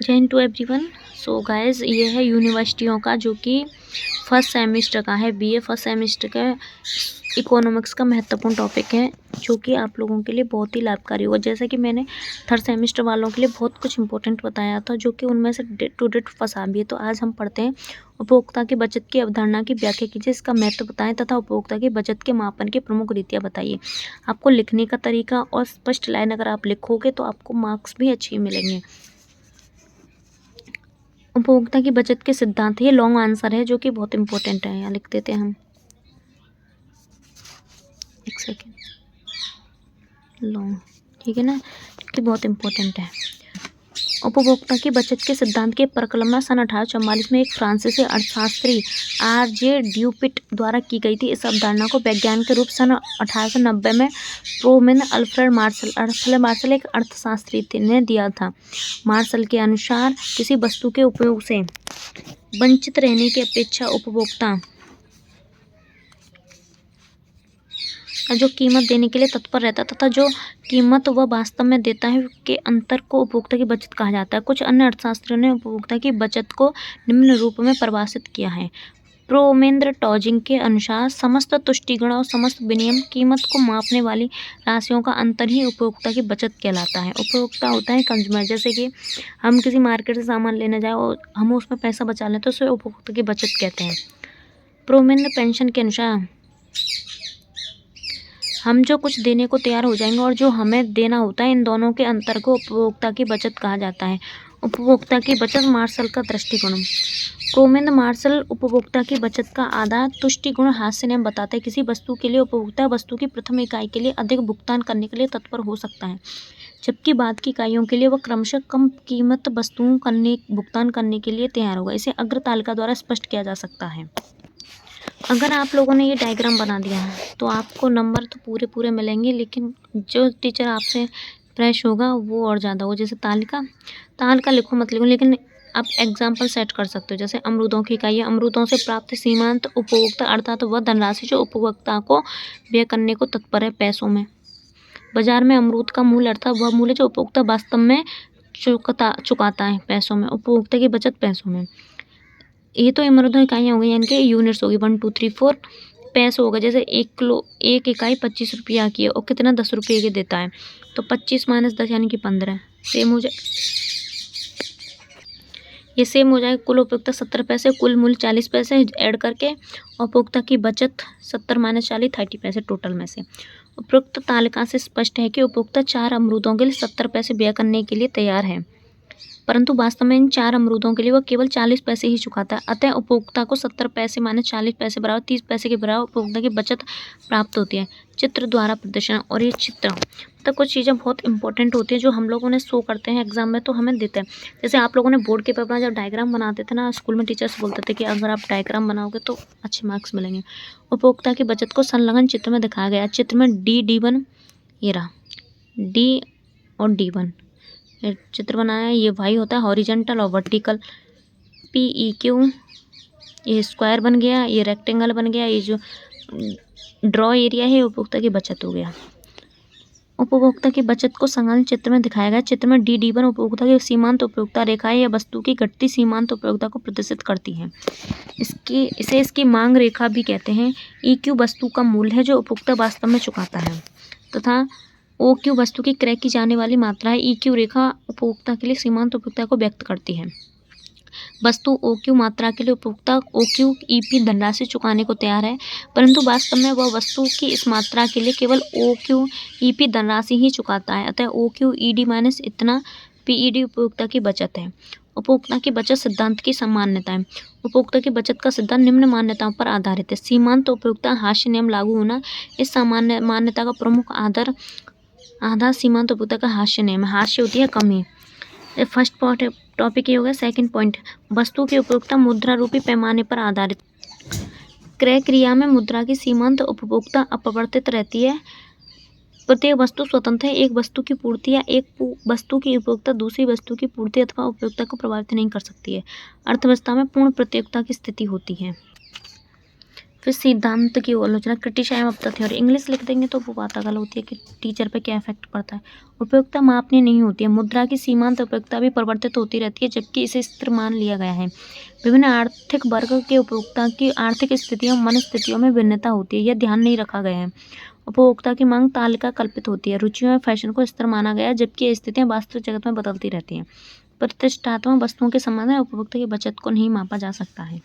जय हिंद to everyone. So guys, ये है यूनिवर्सिटियों का जो कि फर्स्ट सेमेस्टर का है, बीए फर्स्ट सेमेस्टर का इकोनॉमिक्स का महत्वपूर्ण टॉपिक है जो कि आप लोगों के लिए बहुत ही लाभकारी होगा। जैसा कि मैंने थर्ड सेमेस्टर वालों के लिए बहुत कुछ इंपॉर्टेंट बताया था जो कि उनमें से डेट टू डेट फंसा भी है। तो आज हम पढ़ते हैं उपभोक्ता की बचत की अवधारणा की व्याख्या कीजिए, इसका महत्व बताएं तथा उपभोक्ता की बचत के मापन की प्रमुख रीतियाँ बताइए। आपको लिखने का तरीका और स्पष्ट लाइन अगर आप लिखोगे तो आपको मार्क्स भी अच्छे मिलेंगे। उपभोक्ता की बचत के सिद्धांत, ये लॉन्ग आंसर है जो कि बहुत इंपॉर्टेंट है। यहाँ लिख देते हैं हम, एक सेकेंड, लॉन्ग, ठीक है ना, कि बहुत इंपॉर्टेंट है। उपभोक्ता की बचत के सिद्धांत की परिकल्पना सन 1844 में एक फ्रांसीसी अर्थशास्त्री आर.जे. ड्यूपिट द्वारा की गई थी। इस अवधारणा को वैज्ञानिक रूप सन 1890 में प्रोमेन अल्फ्रेड मार्शल एक अर्थशास्त्री ने दिया था। मार्शल के अनुसार किसी वस्तु के उपयोग से वंचित रहने की अपेक्षा उपभोक्ता जो कीमत देने के लिए तत्पर रहता तथा जो कीमत वह वास्तव में देता है के अंतर को उपभोक्ता की बचत कहा जाता है। कुछ अन्य अर्थशास्त्रियों ने उपभोक्ता की बचत को निम्न रूप में परिभाषित किया है। प्रोमेंद्र टॉजिंग के अनुसार समस्त तुष्टिगुण और समस्त विनिमय कीमत को मापने वाली राशियों का अंतर ही उपभोक्ता की बचत कहलाता है। उपभोक्ता होता है कंज्यूमर, जैसे कि हम किसी मार्केट से सामान लेने जाए और हम उसमें पैसा बचा लें तो उसे उपभोक्ता की बचत कहते हैं। प्रोमेंद्र पेंशन के अनुसार हम जो कुछ देने को तैयार हो जाएंगे और जो हमें देना होता है, इन दोनों के अंतर को उपभोक्ता की बचत कहा जाता है। उपभोक्ता की बचत, मार्शल का दृष्टिकोण। प्रोमेंद्र मार्शल उपभोक्ता की बचत का आधार तुष्टिगुण हास्य नियम बताते हैं। किसी वस्तु के लिए उपभोक्ता वस्तु की प्रथम इकाई के लिए अधिक भुगतान करने के लिए तत्पर हो सकता है, जबकि बाद की इकाइयों के लिए वह क्रमशः कम कीमत वस्तुओं भुगतान करने के लिए तैयार होगा। इसे अग्र तालिका द्वारा स्पष्ट किया जा सकता है। अगर आप लोगों ने ये डायग्राम बना दिया है तो आपको नंबर तो पूरे मिलेंगे, लेकिन जो टीचर आपसे फ्रेश होगा वो और ज़्यादा हो। जैसे तालिका लिखो मत लिखो, लेकिन आप एग्जाम्पल सेट कर सकते हो। जैसे अमरूदों की इकाई, अमरूदों से प्राप्त सीमांत उपभोक्ता अर्थात वह धनराशि जो उपभोक्ता को व्यय करने को तत्पर है पैसों में। बाजार में अमरूद का मूल्य अर्थात वह मूल्य जो उपभोक्ता वास्तव में चुकाता है पैसों में। उपभोक्ता की बचत पैसों में। ये तो अमरूदों इकाइयाँ हो गई, यानी कि यूनिट्स होगी 1 2 3 4। पैसे होगा, जैसे 1 इकाई 25 रुपया की है और कितना 10 रुपये की देता है, तो 25 - 10 यानी कि 15। सेम हो जाए, ये सेम हो जाएगा। कुल उपभोक्ता 70 पैसे, कुल मूल्य 40 पैसे ऐड करके उपभोक्ता की बचत 70 - 40 30 पैसे टोटल में से। उपरोक्त तालिका से स्पष्ट है कि उपभोक्ता 4 अमरूदों के लिए 70 पैसे व्यय करने के लिए तैयार है, परंतु वास्तव में इन 4 अमरूदों के लिए वह केवल 40 पैसे ही चुकाता है। अतः उपभोक्ता को 70 पैसे - 40 पैसे बराबर 30 पैसे के बराबर उपभोक्ता की बचत प्राप्त होती है। चित्र द्वारा प्रदर्शन, और ये चित्र मतलब कुछ चीज़ें बहुत इंपॉर्टेंट होती हैं जो हम लोगों ने शो करते हैं एग्जाम में, तो हमें देते हैं। जैसे आप लोगों ने बोर्ड के पेपर में जब डायग्राम बनाते थे ना, स्कूल में टीचर्स बोलते थे कि अगर आप डायग्राम बनाओगे तो अच्छे मार्क्स मिलेंगे। उपभोक्ता की बचत को संलग्न चित्र में दिखाया गया। चित्र में D1, ये रहा D और D1 चित्र बनाया है। ये वाई होता है हॉरिजेंटल और वर्टिकल। PEQ, ये स्क्वायर बन गया, ये रेक्टेंगल बन गया, ये जो ड्रॉ एरिया है उपभोक्ता की बचत हो गया। उपभोक्ता की बचत को संलग्न चित्र में दिखाया गया। चित्र में D1 उपभोक्ता की सीमांत उपभोक्ता रेखाएं या वस्तु की घटती सीमांत उपभोक्ता को प्रदर्शित करती हैं। इसकी मांग रेखा भी कहते हैं। EQ वस्तु का मूल्य है जो उपभोक्ता वास्तव में चुकाता है, तथा OQ वस्तु की क्रय की जाने वाली मात्रा है। EQ रेखा उपभोक्ता के लिए सीमांत उपभोक्ता को व्यक्त करती है। वस्तु OQ मात्रा के लिए उपभोक्ता OQ EP धनराशि चुकाने को तैयार है, परंतु वास्तव में वह वस्तु की इस मात्रा के लिए केवल OQ EP धनराशि ही चुकाता है। अतः OQ ED माइनस इतना PED उपभोक्ता की बचत है। उपभोक्ता की बचत सिद्धांत की मान्यताएं। उपभोक्ता की बचत का सिद्धांत निम्न मान्यताओं पर आधारित है। सीमांत उपभोक्ता हास्य नियम लागू होना। इस सामान्य मान्यता का प्रमुख आधार सीमांत उपभोक्ता का हास्य नियम। हास्य होती है कमी। फर्स्ट टॉपिक ये हो गया। सेकंड पॉइंट, वस्तु की उपभोक्ता मुद्रा रूपी पैमाने पर आधारित। क्रय क्रिया में मुद्रा की सीमांत उपभोक्ता अपरिवर्तित रहती है। प्रत्येक वस्तु स्वतंत्र है। एक वस्तु की पूर्ति या एक वस्तु की उपभोक्ता दूसरी वस्तु की पूर्ति अथवा उपभोक्ता को प्रभावित नहीं कर सकती है। अर्थव्यवस्था में पूर्ण प्रतियोगिता की स्थिति होती है। फिर सिद्धांत की आलोचना, criticise of the theory. English लिख देंगे तो वो बात अगल होती है कि टीचर पे क्या इफेक्ट पड़ता है। उपयोगिता मापनीय नहीं होती है। मुद्रा की सीमांत उपयोगिता भी परिवर्तित होती रहती है, जबकि इसे स्थिर मान लिया गया है। विभिन्न आर्थिक वर्ग के उपभोक्ता की आर्थिक स्थितियों मनस्थितियों में भिन्नता होती है, यह ध्यान नहीं रखा गया है। उपभोक्ता की मांग तालिका कल्पित होती है। रुचियों में फैशन को स्थिर माना गया है, जबकि ये स्थितियां वास्तविक जगत में बदलती रहती हैं। प्रतिष्ठात्मक वस्तुओं के संबंध में उपभोक्ता की बचत को नहीं मापा जा सकता है।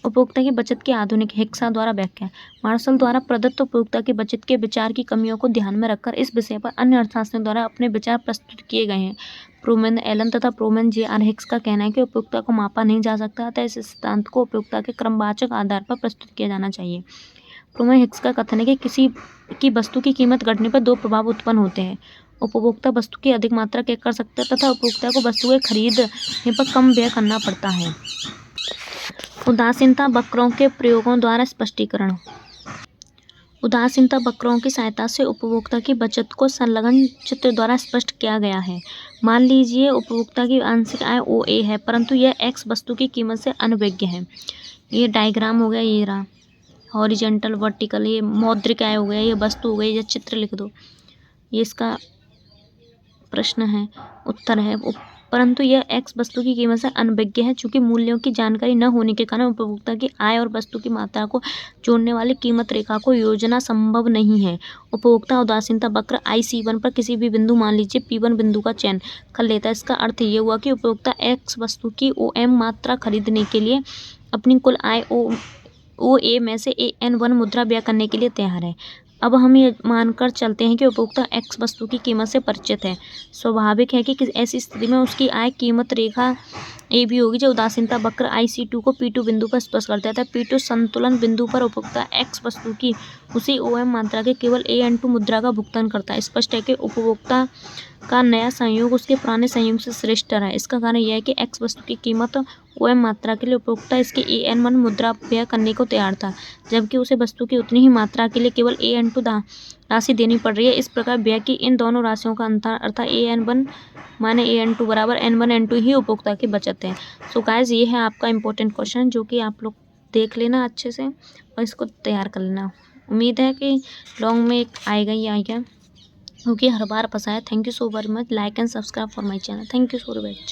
उपभोक्ता की बचत की आधुनिक हिक्सा द्वारा व्याख्या। मार्शल द्वारा प्रदत्त उपभोक्ता की बचत के विचार की कमियों को ध्यान में रखकर इस विषय पर अन्य अर्थशास्त्रियों द्वारा अपने विचार प्रस्तुत किए गए हैं। प्रूमेन एलन तथा प्रूमेन जे आर हिक्स का कहना है कि उपभोक्ता को मापा नहीं जा सकता, अतः इस सिद्धांत को उपभोक्ता के क्रमवाचक आधार पर प्रस्तुत किया जाना चाहिए। प्रूमेन हिक्स का कथन है कि किसी की वस्तु की कीमत घटने पर दो प्रभाव उत्पन्न होते हैं। उपभोक्ता वस्तु की अधिक मात्रा क्रय कर सकता है तथा उपभोक्ता को वस्तु के खरीदने पर कम व्यय करना पड़ता है। उदासीनता वक्रों के प्रयोगों द्वारा स्पष्टीकरण। उदासीनता वक्रों की सहायता से उपभोक्ता की बचत को संलग्न चित्र द्वारा स्पष्ट किया गया है। मान लीजिए उपभोक्ता की आंशिक आय OA है, परंतु यह X वस्तु की कीमत से अनभिज्ञ है। ये डायग्राम हो गया, ये रहा हॉरिजेंटल वर्टिकल, ये मौद्रिक आय हो गया, ये वस्तु हो गई, ये चित्र लिख दो। ये इसका प्रश्न है, उत्तर है। परंतु यह X वस्तु की कीमत से अनभिज्ञ है, चूंकि मूल्यों की जानकारी न होने के कारण उपभोक्ता की आय और वस्तु की मात्रा को जोड़ने वाली कीमत रेखा को योजना संभव नहीं है। उपभोक्ता उदासीनता वक्र IC1 पर किसी भी बिंदु, मान लीजिए P1 बिंदु का चयन कर लेता है। इसका अर्थ ये हुआ कि उपभोक्ता X वस्तु की OM मात्रा खरीदने के लिए अपनी कुल आय OA में से AN1 मुद्रा व्यय करने के लिए तैयार है। अब हम ये मानकर चलते हैं कि उपभोक्ता X वस्तु की कीमत से परिचित है। स्वाभाविक है कि ऐसी स्थिति में उसकी आय कीमत रेखा AB होगी, जो उदासीनता वक्र IC2 को P2 बिंदु पर स्पर्श कर देता है। P2 संतुलन बिंदु पर उपभोक्ता X वस्तु की उसी OM मात्रा के केवल AN2 मुद्रा का भुगतान करता है। स्पष्ट है कि उपभोक्ता का नया संयोग उसके पुराने संयोग से श्रेष्ठ है। इसका कारण यह है कि X वस्तु की कीमत OM मात्रा के लिए उपभोक्ता इसके AN1 मुद्रा व्यय करने को तैयार था, जबकि उसे वस्तु की उतनी ही मात्रा के लिए केवल AN2 राशि देनी पड़ रही है। इस प्रकार व्यय की इन दोनों राशियों का अंतर अर्थात AN1 माने AN2 बराबर N1 N2 ही उपभोक्ता की बचत है। सो गाइस, ये है आपका इम्पोर्टेंट क्वेश्चन, जो कि आप लोग देख लेना अच्छे से और इसको तैयार कर लेना। उम्मीद है कि लॉन्ग में एक आएगा ही आएगा, क्योंकि हर बार फंसाया। Thank you so very much. Like and subscribe for my channel. Thank you so much.